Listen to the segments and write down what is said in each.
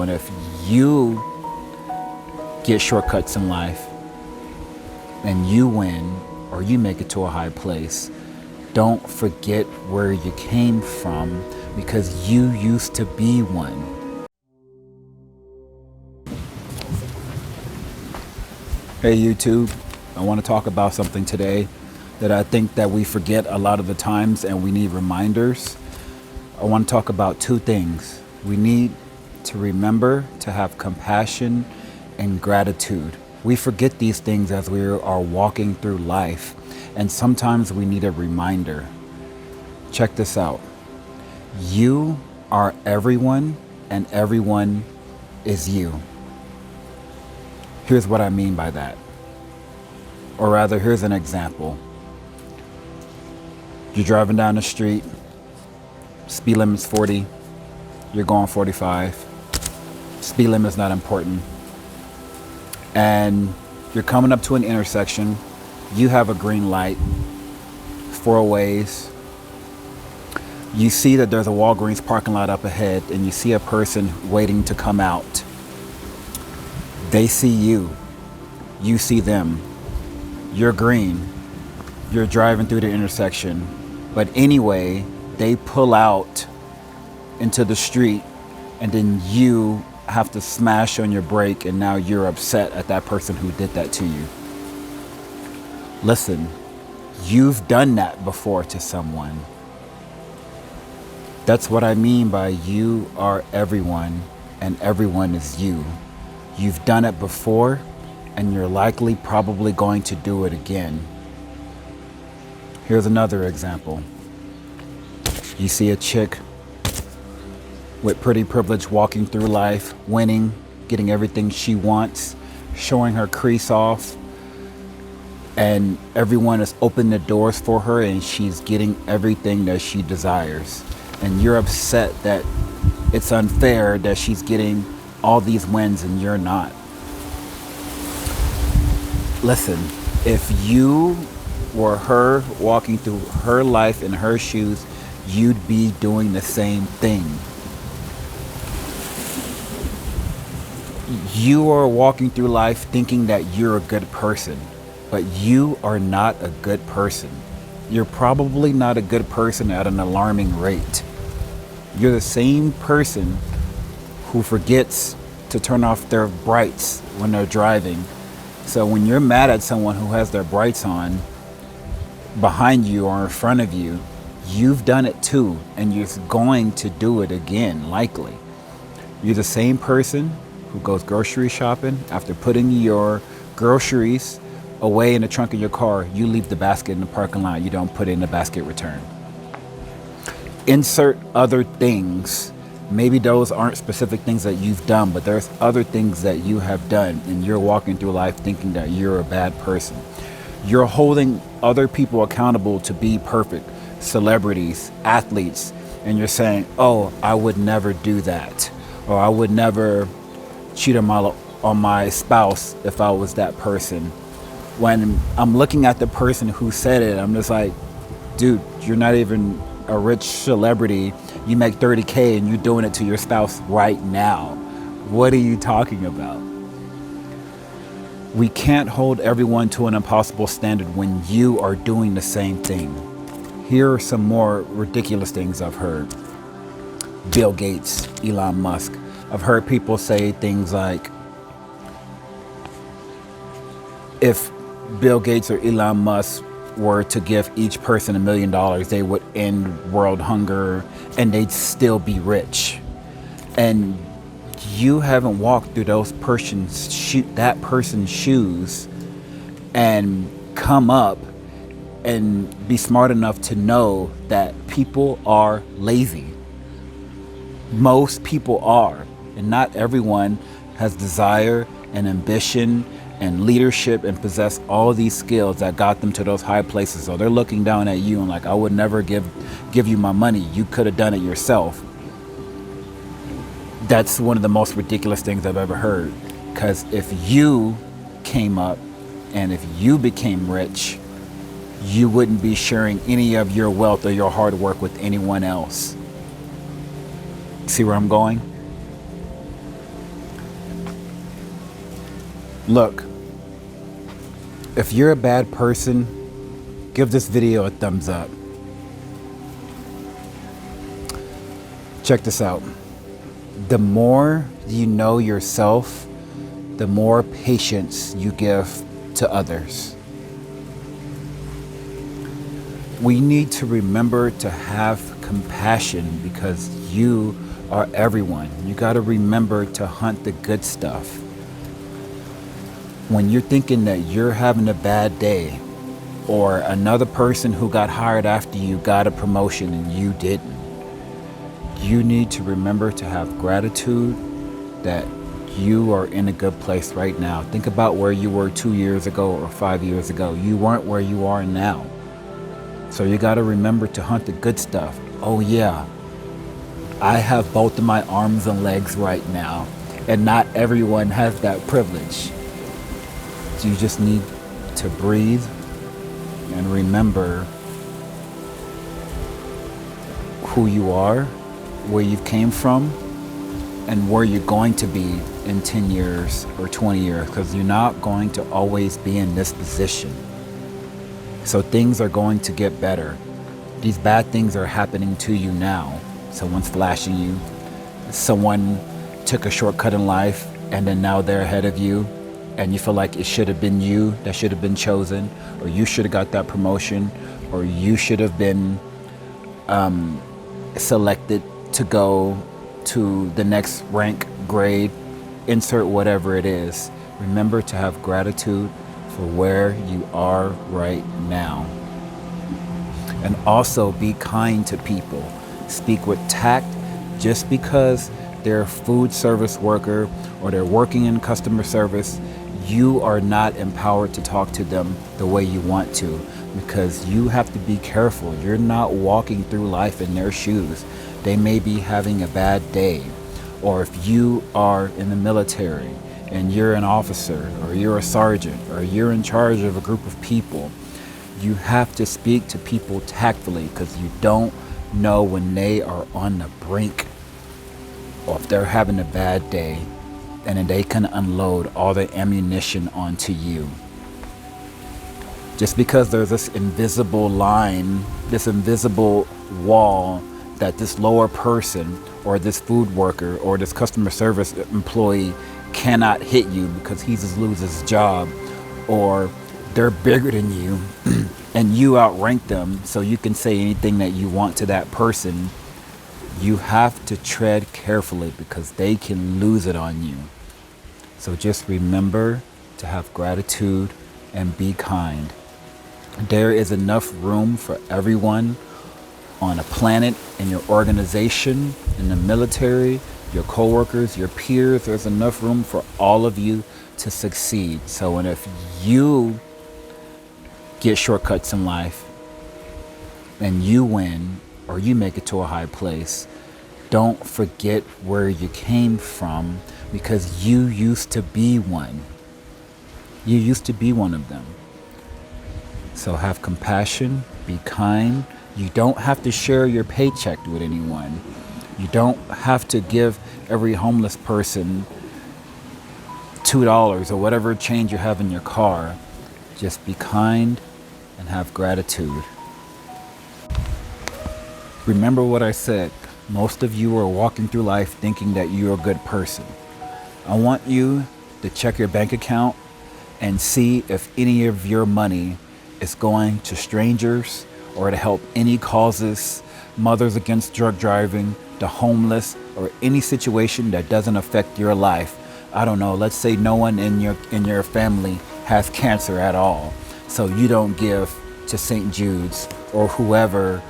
And if you get shortcuts in life and you win or you make it to a high place, don't forget where you came from, because you used to be one. Hey YouTube, I want to talk about something today that I think that we forget a lot of the times and we need reminders. I want to talk about two things. We need to remember to have compassion and gratitude. We forget these things as we are walking through life, and sometimes we need a reminder. Check this out. You are everyone, and everyone is you. Here's what I mean by that. Or rather, here's an example. You're driving down the street, speed limit's 40, you're going 45. Speed limit's not important. And you're coming up to an intersection, you have a green light, 4 ways. You see that there's a Walgreens parking lot up ahead, and you see a person waiting to come out. They see you, you see them. You're green, you're driving through the intersection, but anyway, they pull out into the street, and then you have to smash on your brake, and now you're upset at that person who did that to you. Listen, you've done that before to someone. That's what I mean by you are everyone, and everyone is you. You've done it before, and you're likely probably going to do it again. Here's another example. You see a chick with pretty privilege walking through life, winning, getting everything she wants, showing her crease off, and everyone has opened the doors for her and she's getting everything that she desires. And you're upset that it's unfair that she's getting all these wins and you're not. Listen, if you were her walking through her life in her shoes, you'd be doing the same thing. You are walking through life thinking that you're a good person, but you are not a good person. You're probably not a good person at an alarming rate. You're the same person who forgets to turn off their brights when they're driving. So when you're mad at someone who has their brights on behind you or in front of you, you've done it too, and you're going to do it again, likely. You're the same person who goes grocery shopping. After putting your groceries away in the trunk of your car, you leave the basket in the parking lot. You don't put it in the basket return. Insert other things. Maybe those aren't specific things that you've done, but there's other things that you have done, and you're walking through life thinking that you're a bad person. You're holding other people accountable to be perfect, celebrities, athletes, and you're saying, oh, I would never do that, or I would never cheat on my spouse if I was that person. When I'm looking at the person who said it, I'm just like, dude, you're not even a rich celebrity. You make $30K and you're doing it to your spouse right now. What are you talking about? We can't hold everyone to an impossible standard when you are doing the same thing. Here are some more ridiculous things I've heard. Bill Gates, Elon Musk. I've heard people say things like, if Bill Gates or Elon Musk were to give each person $1 million, they would end world hunger and they'd still be rich. And you haven't walked through that person's shoes and come up and be smart enough to know that people are lazy. Most people are, and not everyone has desire and ambition and leadership and possess all these skills that got them to those high places. So they're looking down at you and like, I would never give you my money. You could have done it yourself. That's one of the most ridiculous things I've ever heard. Because if you came up and if you became rich, you wouldn't be sharing any of your wealth or your hard work with anyone else. See where I'm going? Look, if you're a bad person, give this video a thumbs up. Check this out. The more you know yourself, the more patience you give to others. We need to remember to have compassion because you are everyone. You got to remember to hunt the good stuff. When you're thinking that you're having a bad day, or another person who got hired after you got a promotion and you didn't, you need to remember to have gratitude that you are in a good place right now. Think about where you were 2 years ago or 5 years ago. You weren't where you are now. So you got to remember to hunt the good stuff. Oh yeah, I have both of my arms and legs right now, and not everyone has that privilege. So you just need to breathe and remember who you are, where you came from, and where you're going to be in 10 years or 20 years, because you're not going to always be in this position. So things are going to get better. These bad things are happening to you now. Someone's flashing you. Someone took a shortcut in life and then now they're ahead of you, and you feel like it should have been you that should have been chosen, or you should have got that promotion, or you should have been selected to go to the next rank, grade, insert whatever it is. Remember to have gratitude for where you are right now. And also be kind to people. Speak with tact. Just because they're a food service worker or they're working in customer service, you are not empowered to talk to them the way you want to, because you have to be careful. You're not walking through life in their shoes. They may be having a bad day. Or if you are in the military and you're an officer or you're a sergeant or you're in charge of a group of people, you have to speak to people tactfully, because you don't know when they are on the brink or if they're having a bad day, and then they can unload all the ammunition onto you. Just because there's this invisible line, this invisible wall that this lower person or this food worker or this customer service employee cannot hit you because he just loses his job, or they're bigger than you and you outrank them, so you can say anything that you want to that person. You have to tread carefully because they can lose it on you. So just remember to have gratitude and be kind. There is enough room for everyone on a planet, in your organization, in the military, your coworkers, your peers. There's enough room for all of you to succeed. So, and if you get shortcuts in life and you win or you make it to a high place, don't forget where you came from, because you used to be one. You used to be one of them. So have compassion, be kind. You don't have to share your paycheck with anyone. You don't have to give every homeless person $2 or whatever change you have in your car. Just be kind and have gratitude. Remember what I said. Most of you are walking through life thinking that you're a good person. I want you to check your bank account and see if any of your money is going to strangers or to help any causes, Mothers Against Drug Driving, the homeless, or any situation that doesn't affect your life. I don't know, let's say no one in your family has cancer at all, so you don't give to St. Jude's or whoever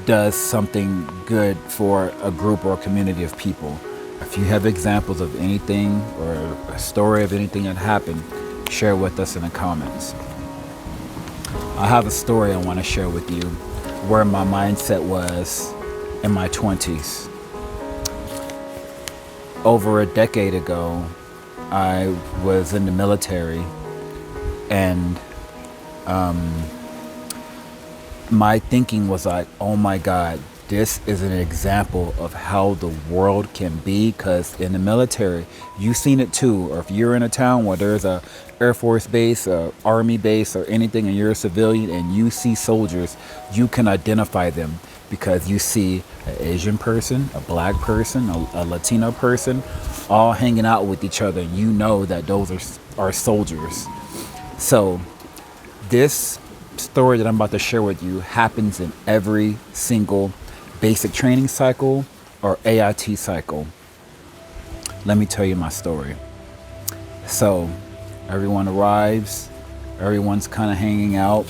does something good for a group or a community of people. If you have examples of anything or a story of anything that happened, share with us in the comments. I have a story I want to share with you where my mindset was in my 20s. Over a decade ago, I was in the military, and my thinking was like, oh my God, This is an example of how the world can be, because in the military, you've seen it too. Or if you're in a town where there's a Air Force base, a Army base, or anything, and you're a civilian and you see soldiers, you can identify them because you see an Asian person, a black person, a Latino person, all hanging out with each other. And you know that those are soldiers. So this story that I'm about to share with you happens in every single basic training cycle or AIT cycle. Let me tell you my story. So everyone arrives, everyone's kind of hanging out.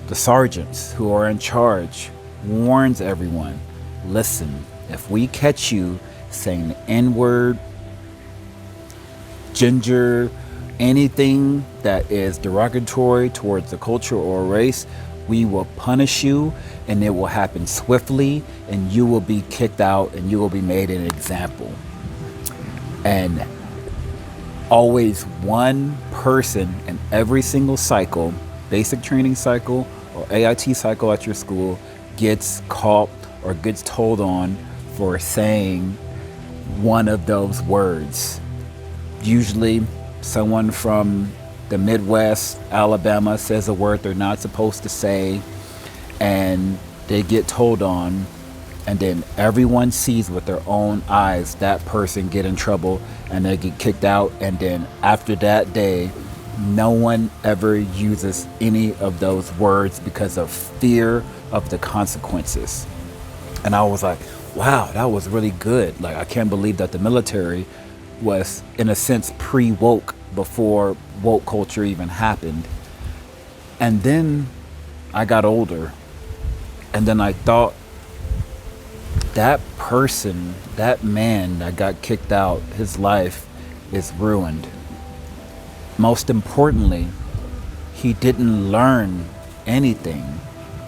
The sergeants who are in charge warns everyone, listen, if we catch you saying the N-word, ginger, anything that is derogatory towards the culture or race, we will punish you, and it will happen swiftly, and you will be kicked out, and you will be made an example. And always one person in every single cycle, basic training cycle or AIT cycle at your school, gets caught or gets told on for saying one of those words. Usually someone from the Midwest, Alabama, says a word they're not supposed to say, and they get told on, and then everyone sees with their own eyes that person get in trouble and they get kicked out. And then after that day, no one ever uses any of those words because of fear of the consequences. And I was like, wow, that was really good. Like, I can't believe that the military was, in a sense, pre-woke before woke culture even happened. And then I got older, and then I thought, that person, that man that got kicked out, his life is ruined. Most importantly, he didn't learn anything.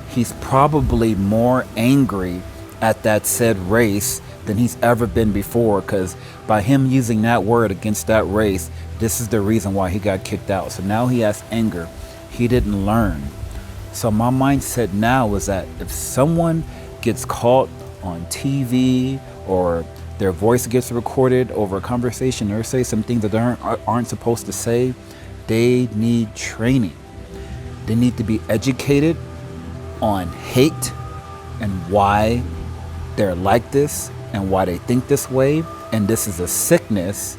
He's probably more angry at that said race than he's ever been before, because by him using that word against that race, this is the reason why he got kicked out. So now he has anger. He didn't learn. So my mindset now is that if someone gets caught on TV or their voice gets recorded over a conversation or say some things that they aren't supposed to say, they need training. They need to be educated on hate and why they're like this and why they think this way, and this is a sickness.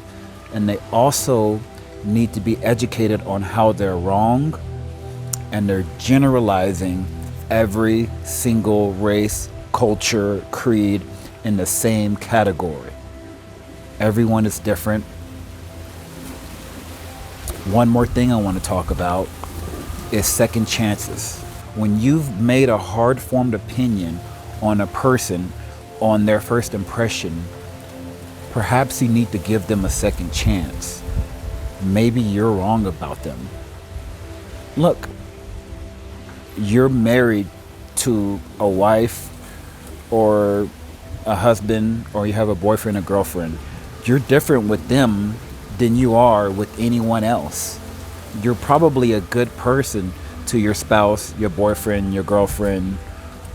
And they also need to be educated on how they're wrong, and they're generalizing every single race, culture, creed in the same category. Everyone is different. One more thing I want to talk about is second chances. When you've made a hard-formed opinion on a person on their first impression, perhaps you need to give them a second chance. Maybe you're wrong about them. Look, you're married to a wife or a husband, or you have a boyfriend or girlfriend. You're different with them than you are with anyone else. You're probably a good person to your spouse, your boyfriend, your girlfriend,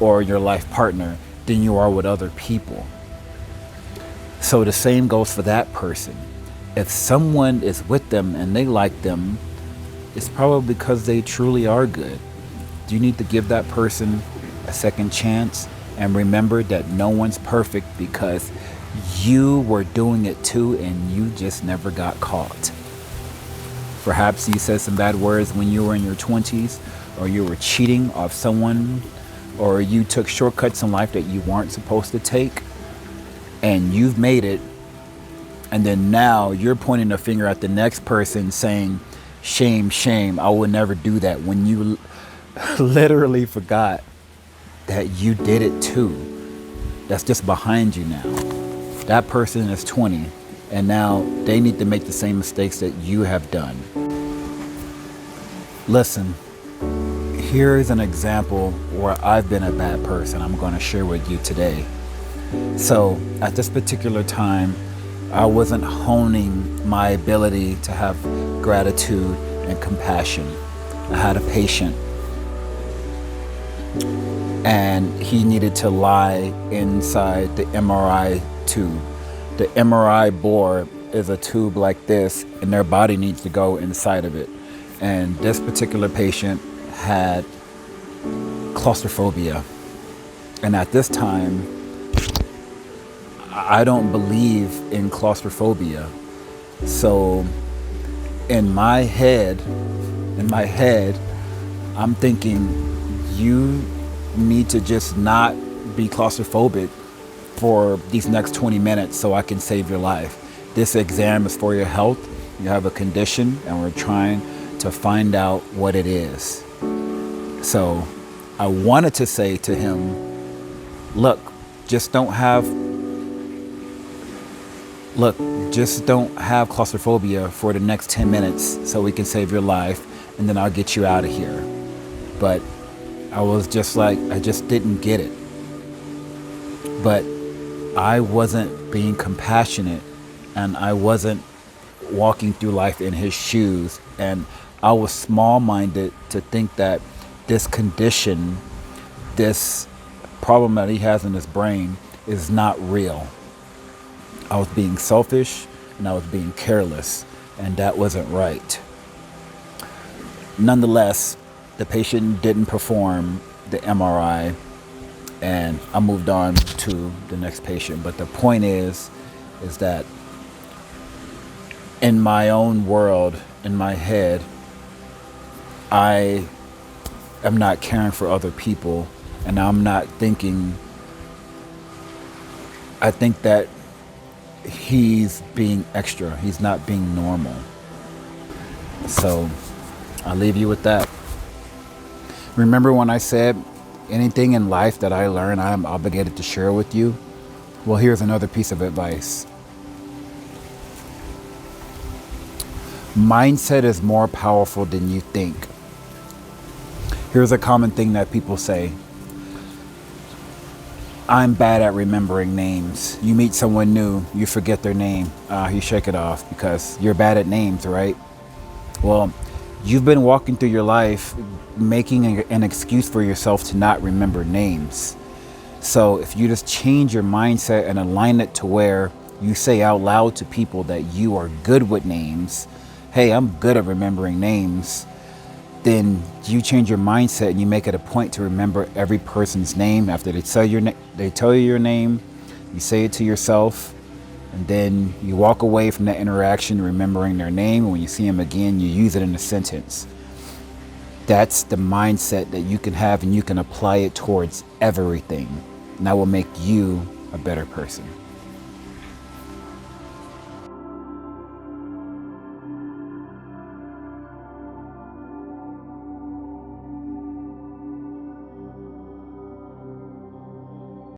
or your life partner than you are with other people. So the same goes for that person. If someone is with them and they like them, it's probably because they truly are good. You need to give that person a second chance, and remember that no one's perfect, because you were doing it too and you just never got caught. Perhaps you said some bad words when you were in your 20s, or you were cheating off someone, or you took shortcuts in life that you weren't supposed to take, and you've made it. And then now you're pointing a finger at the next person saying, shame, shame, I would never do that, when you literally forgot that you did it too. That's just behind you now. That person is 20, and now they need to make the same mistakes that you have done. Listen, here is an example where I've been a bad person I'm going to share with you today. So at this particular time, I wasn't honing my ability to have gratitude and compassion. I had a patient and he needed to lie inside the MRI tube. The MRI bore is a tube like this, and their body needs to go inside of it. And this particular patient had claustrophobia. And at this time, I don't believe in claustrophobia. So in my head, I'm thinking you need to just not be claustrophobic for these next 20 minutes so I can save your life. This exam is for your health. You have a condition and we're trying to find out what it is. So I wanted to say to him, look, just don't have claustrophobia for the next 10 minutes so we can save your life, and then I'll get you out of here. But I was just like, I just didn't get it. But I wasn't being compassionate, and I wasn't walking through life in his shoes, and I was small-minded to think that this condition, this problem that he has in his brain is not real. I was being selfish and I was being careless, and that wasn't right. Nonetheless, the patient didn't perform the MRI, and I moved on to the next patient. But the point is that in my own world, in my head, I am not caring for other people, and I'm not thinking, I think that he's being extra. He's not being normal. So I'll leave you with that. Remember when I said anything in life that I learn, I am obligated to share with you? Well, here's another piece of advice. Mindset is more powerful than you think. Here's a common thing that people say. I'm bad at remembering names. You meet someone new, you forget their name. You shake it off because you're bad at names, right? Well, you've been walking through your life making an excuse for yourself to not remember names. So if you just change your mindset and align it to where you say out loud to people that you are good with names, hey, I'm good at remembering names, then you change your mindset and you make it a point to remember every person's name. After they tell you your name, you say it to yourself, and then you walk away from that interaction remembering their name. When you see them again, you use it in a sentence. That's the mindset that you can have, and you can apply it towards everything. And that will make you a better person.